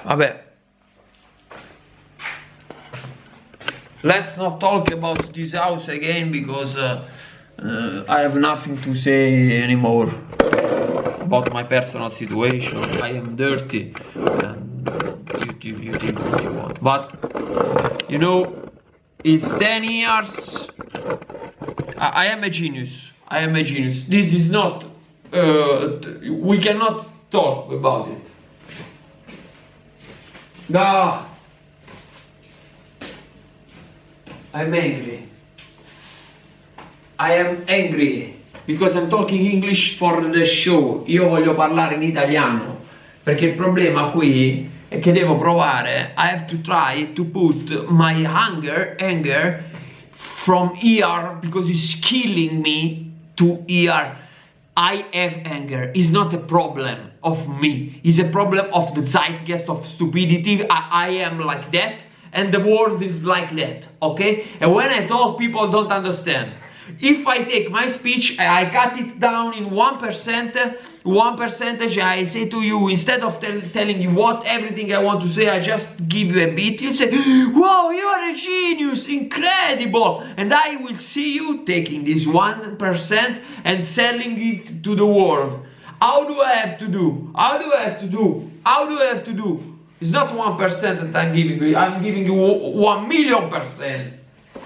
Vabbè. Let's not talk about this house again because I have nothing to say anymore about my personal situation. I am dirty and you think what you want. But, you know, it's 10 years. I am a genius. I am a genius. This is not, we cannot talk about it. Ah. I'm angry. I am angry because I'm talking English for the show. Io voglio parlare in italiano perché il problema qui è che devo provare. I have to try to put my anger from here because it's killing me to here. I have anger. It's not a problem of me. It's a problem of the zeitgeist of stupidity. I am like that. And the world is like that, okay? And when I talk, people don't understand. If I take my speech, I cut it down in 1%, I say to you, instead of telling you everything I want to say, I just give you a beat. You say, wow, you are a genius, incredible. And I will see you taking this 1% and selling it to the world. How do I have to do? How do I have to do? How do I have to do? It's not 1% that I'm giving you. I'm giving you 1,000,000%.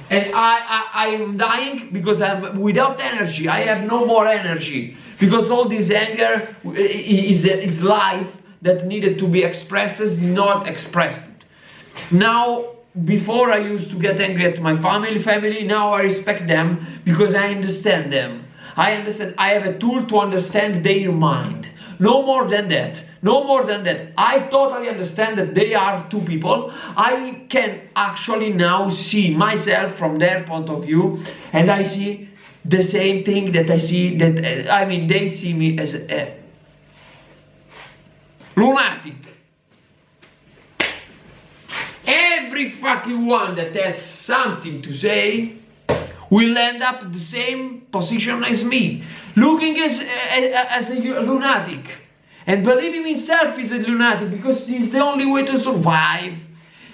And I am dying because I'm without energy. I have no more energy. Because all this anger is life that needed to be expressed is not expressed. Now, before I used to get angry at my family, now I respect them because I understand them. I understand. I have a tool to understand their mind. No more than that. No more than that. I totally understand that they are two people. I can actually now see myself from their point of view, and I see the same thing that I see that, I mean, they see me as a lunatic. Every fucking one that has something to say will end up the same position as me, looking as a lunatic. And believing himself is a lunatic because it's the only way to survive.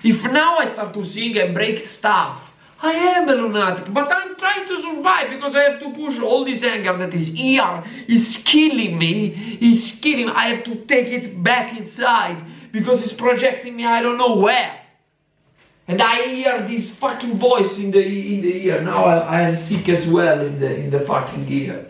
If now I start to sing and break stuff, I am a lunatic, but I'm trying to survive because I have to push all this anger that is here, is killing me, is killing me. I have to take it back inside because it's projecting me I don't know where. And I hear this fucking voice in the ear. Now I am sick as well in the fucking ear.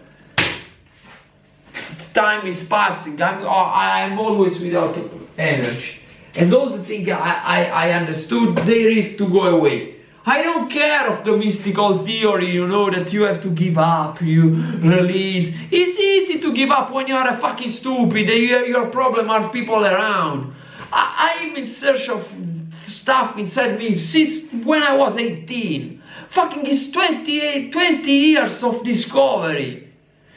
Time is passing. I'm always without energy. And all the things I understood, there is to go away. I don't care of the mystical theory, you know, that you have to give up, you release. It's easy to give up when you are a fucking stupid. Your problem are people around. I'm in search of stuff inside me since when I was 18. Fucking it's 20 years of discovery.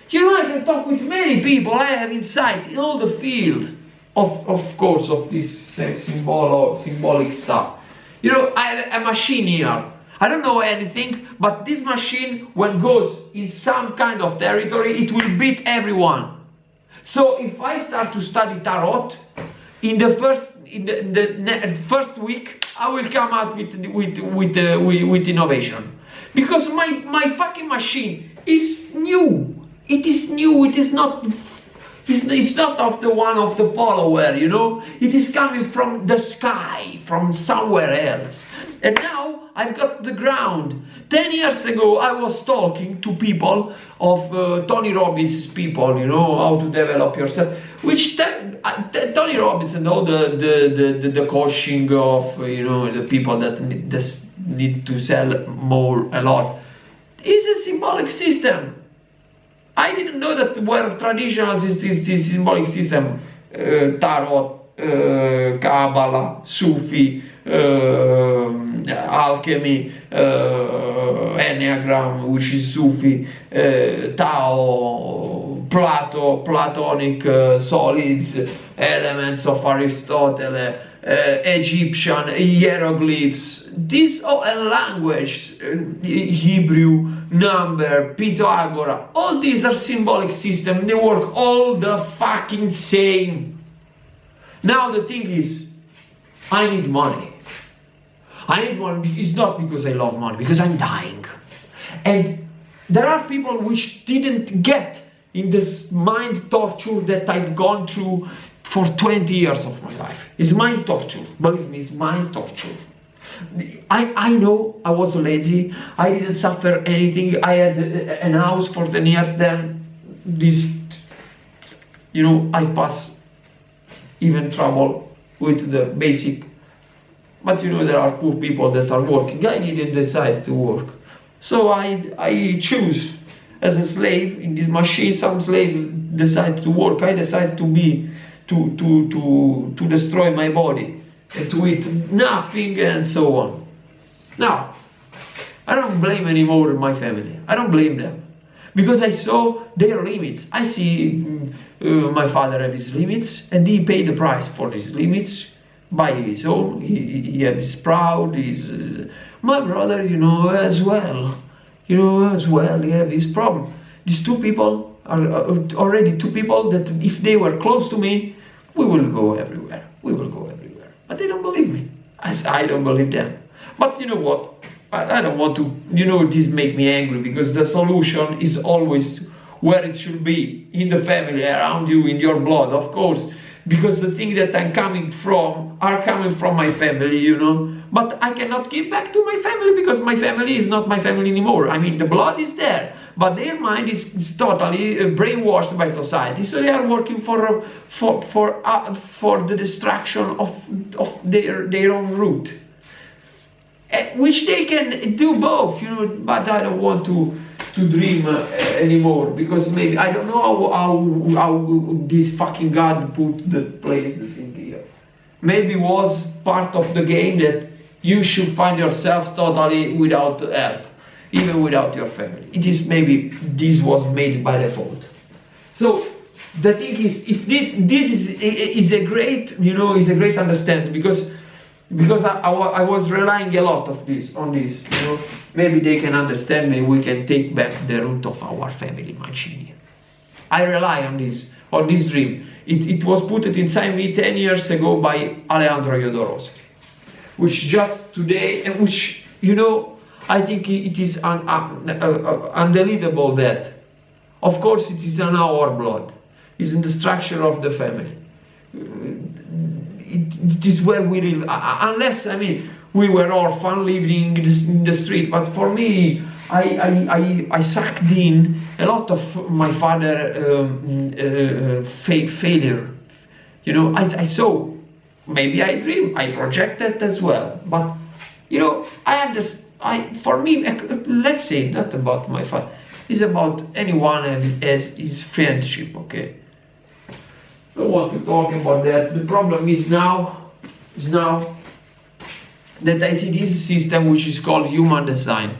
You know, I can talk with many people. I have insight in all the field, of course, of this symbolic stuff. You know, I have a machine here. I don't know anything, but this machine, when goes in some kind of territory, it will beat everyone. So if I start to study tarot, in the first week, I will come out with innovation, because my fucking machine is new. It is new. It is not. It's not of the one of the follower. You know. It is coming from the sky, from somewhere else. And now I've got the ground. 10 years ago, I was talking to people of Tony Robbins' people. You know how to develop yourself. Which Tony Robbins and all the coaching of the people that need to sell a lot is a symbolic system. I didn't know that were traditional this symbolic system, tarot, Kabbalah, Sufi, alchemy, Enneagram, which is Sufi, Tao, Platonic solids, elements of Aristotle, Egyptian hieroglyphs, this language, Hebrew, number, Pythagoras, all these are symbolic systems. They work all the fucking same. Now the thing is, I need money. I need money. It's not because I love money, because I'm dying. And there are people which didn't get in this mind torture that I've gone through for 20 years of my life. It's mind torture. Believe me, it's mind torture. I know I was lazy. I didn't suffer anything. I had an house for 10 years. Then this, I passed even trouble with the basic. But there are poor people that are working. I didn't decide to work. So I choose as a slave in this machine. Some slave decide to work. I decide to destroy my body, and to eat nothing and so on. Now, I don't blame anymore my family. I don't blame them. Because I saw their limits. I see my father have his limits, and he paid the price for his limits by his own. He is proud. My brother, as well. He have his problem. These two people are already two people that if they were close to me, we will go everywhere. We will go everywhere. But they don't believe me. I don't believe them. But you know what? I don't want to, this make me angry, because the solution is always where it should be, in the family, around you, in your blood, of course. Because the things that I'm coming from are coming from my family, But I cannot give back to my family, because my family is not my family anymore. I mean, the blood is there, but their mind is totally brainwashed by society. So they are working for the destruction of their own root, which they can do both, But I don't want to dream anymore, because maybe I don't know how this fucking God put the thing here. Maybe was part of the game that you should find yourself totally without help, even without your family. It is maybe this was made by default. So the thing is, if this is a great, is a great understanding, because I was relying a lot on this. Maybe they can understand me. We can take back the root of our family machine. I rely on this dream. It was put inside me 10 years ago by Alejandro Jodorowsky, which just today, and which, I think it is undeletable that. Of course, it is in our blood. It's in the structure of the family. It is where we live. Unless, we were orphan living in the street. But for me, I sucked in a lot of my father failure. I saw. Maybe I dream. I projected as well. But I understand. For me, let's say not about my father. It's about anyone as his friendship. Okay. I don't want to talk about that. The problem is now that I see this system which is called human design.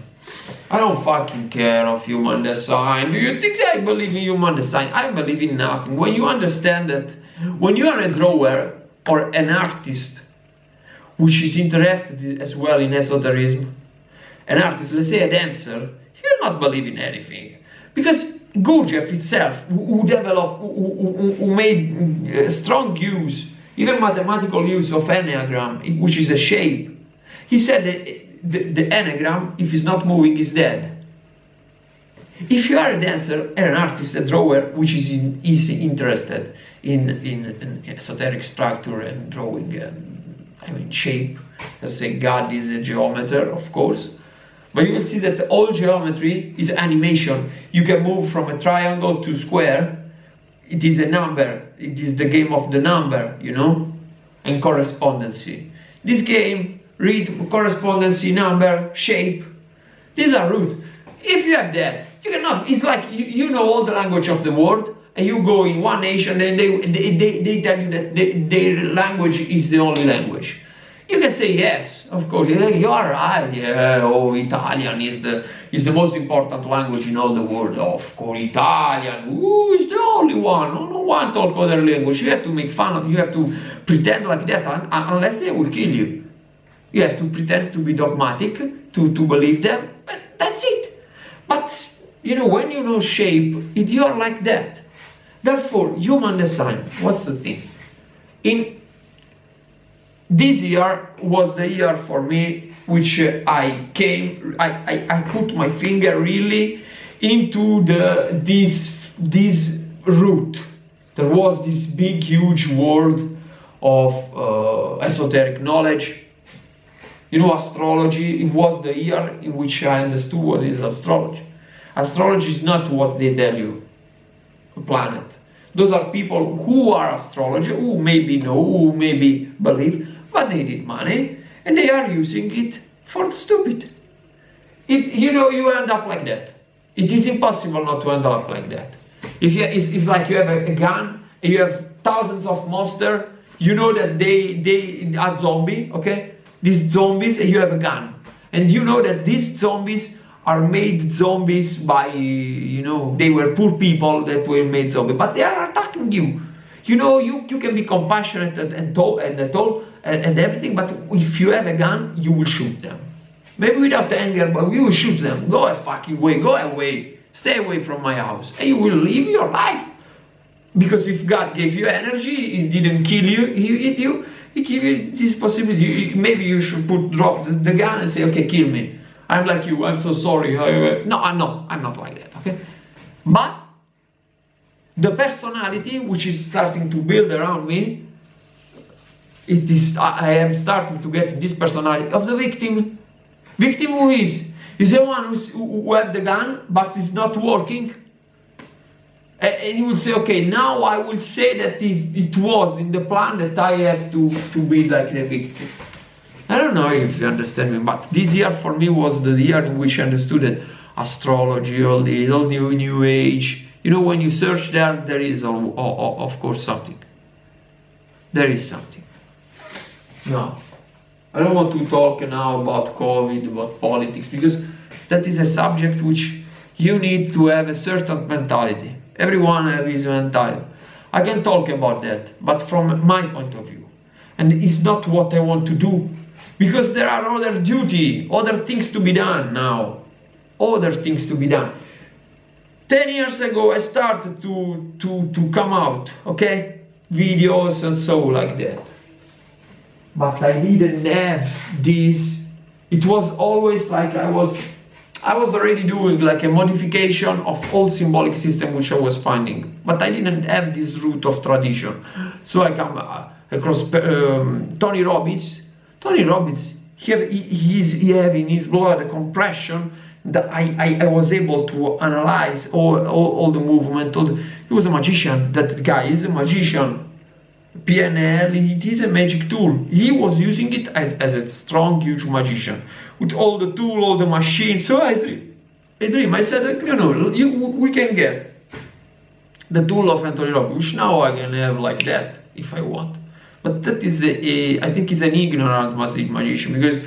I don't fucking care of human design. Do you think that I believe in human design? I believe in nothing. When you understand that, when you are a drawer or an artist which is interested as well in esotericism, an artist, let's say a dancer, you'll not believe in anything. Because Gurdjieff itself, who made strong use, even mathematical use of Enneagram, which is a shape, he said that the Enneagram, if it's not moving, is dead. If you are a dancer, an artist, a drawer, which is interested in esoteric structure and drawing and shape, let's say God is a geometer, of course. But you will see that all geometry is animation. You can move from a triangle to square. It is a number. It is the game of the number, and correspondency. This game, read correspondency, number, shape. These are root. If you have that, you cannot. It's like you know all the language of the world, and you go in one nation and they tell you that their language is the only language. You can say yes, of course. You are right. Yeah, Italian is the most important language in all the world. Of course, Italian. It's the only one. No one talk other language. You have to make fun of. You have to pretend like that, unless they will kill you. You have to pretend to be dogmatic to believe them. But that's it. But when you know shape, you are like that. Therefore, human design. What's the thing? this year was the year for me which I put my finger really into this route. There was this big huge world of esoteric knowledge, you know, astrology. It was the year in which I understood what is astrology. Astrology is not what they tell you, a planet. Those are people who are astrologer, who maybe know, who maybe believe, but they need money and they are using it for the stupid. You know, you end up like that. It is impossible not to end up like that. It's like you have a gun and you have thousands of monsters. You know that they are zombies, okay? These zombies, and you have a gun. And you know that these zombies are made zombies by, you know, they were poor people that were made zombies, but they are attacking you. You know, you can be compassionate and everything, but if you have a gun, you will shoot them. Maybe without anger, but you will shoot them. Go a fucking way, go away. Stay away from my house. And you will live your life. Because if God gave you energy, He didn't kill you, He gave you this possibility. Maybe you should drop the gun and say, okay, kill me. I'm like you, I'm so sorry. No, I'm not like that, okay? But the personality which is starting to build around me, I am starting to get this personality of the victim. Victim who is the one who have the gun, but it's not working. And you will say, okay, now I will say that it was in the plan that I have to be like the victim. I don't know if you understand me, but this year for me was the year in which I understood that astrology, all the new age, you know, when you search there is of course something. There is something. No, I don't want to talk now about COVID, about politics, because that is a subject which you need to have a certain mentality. Everyone has his mentality. I can talk about that, but from my point of view. And it's not what I want to do. Because there are other duty, other things to be done now. Other things to be done. 10 years ago I started to come out, okay? Videos and so like that. But I didn't have this. It was always like I was already doing like a modification of all symbolic system which I was finding. But I didn't have this root of tradition. So I come across Tony Robbins. Tony Robbins, he have in his blood a compression that I was able to analyze all the movement. He was a magician. That guy is a magician. PNL, it is a magic tool. He was using it as a strong, huge magician with all the tool, all the machines. So I dream. I said, you know, we can get the tool of Anthony Robbins, which now I can have like that if I want. But that is I think he's an ignorant magician because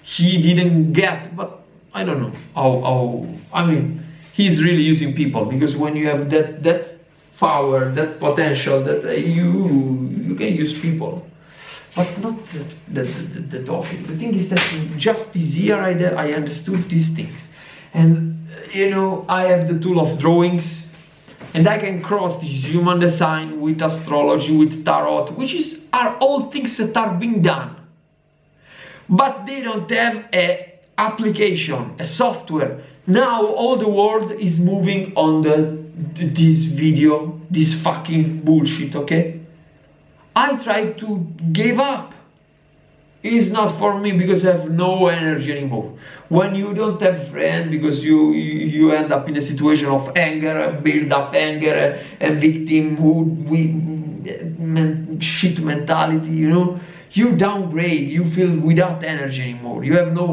he didn't get. But I don't know how. I mean, he's really using people, because when you have that power, that potential, that you can use people, but not the talking. The thing is that just this year I understood these things, and you know, I have the tool of drawings. And I can cross this human design with astrology, with tarot, which are all things that are being done. But they don't have an application, a software. Now all the world is moving on this video, this fucking bullshit, okay? I try to give up. It's not for me because I have no energy anymore. When you don't have friends because you end up in a situation of anger, build up anger, and victimhood, shit mentality, you know, you downgrade, you feel without energy anymore. You have no